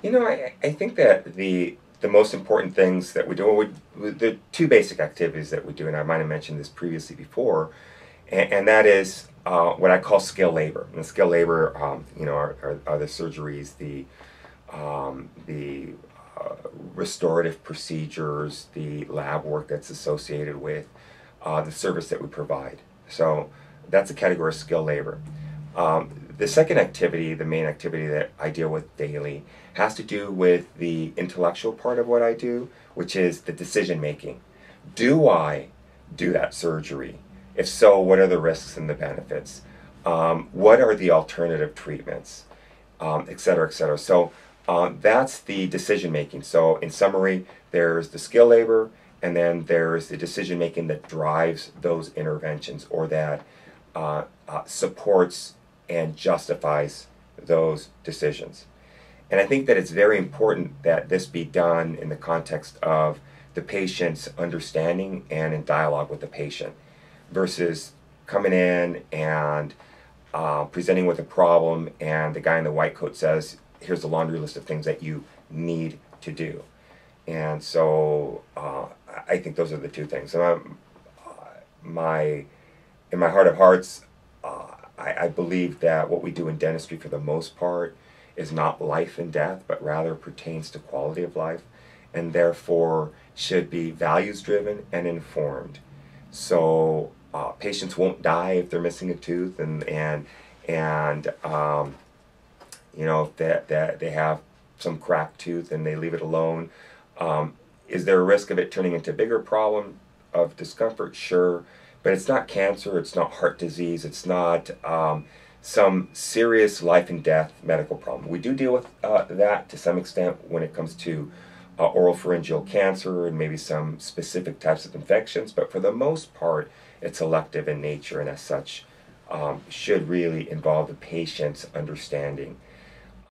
I think that the most important things that we do, the two basic activities that we do, and I might have mentioned this previously before, and that is what I call skilled labor. And skilled labor, are the surgeries, the restorative procedures, the lab work that's associated with the service that we provide. So that's a category of skilled labor. The second activity, the main activity that I deal with daily, has to do with the intellectual part of what I do, which is the decision making. Do I do that surgery? If so, what are the risks and the benefits? What are the alternative treatments? Et cetera, et cetera. So that's the decision making. So in summary, there's the skill labor, and then there's the decision making that drives those interventions, or that supports and justifies those decisions. And I think that it's very important that this be done in the context of the patient's understanding and in dialogue with the patient, versus coming in and presenting with a problem and the guy in the white coat says, here's a laundry list of things that you need to do. And so I think those are the two things. And in my heart of hearts, I believe that what we do in dentistry for the most part is not life and death, but rather pertains to quality of life, and therefore should be values driven and informed. So patients won't die if they're missing a tooth, and if that they have some cracked tooth and they leave it alone. Is there a risk of it turning into a bigger problem of discomfort? Sure. But it's not cancer, it's not heart disease, it's not some serious life and death medical problem. We do deal with that to some extent when it comes to oropharyngeal cancer and maybe some specific types of infections, but for the most part, it's elective in nature, and as such, should really involve the patient's understanding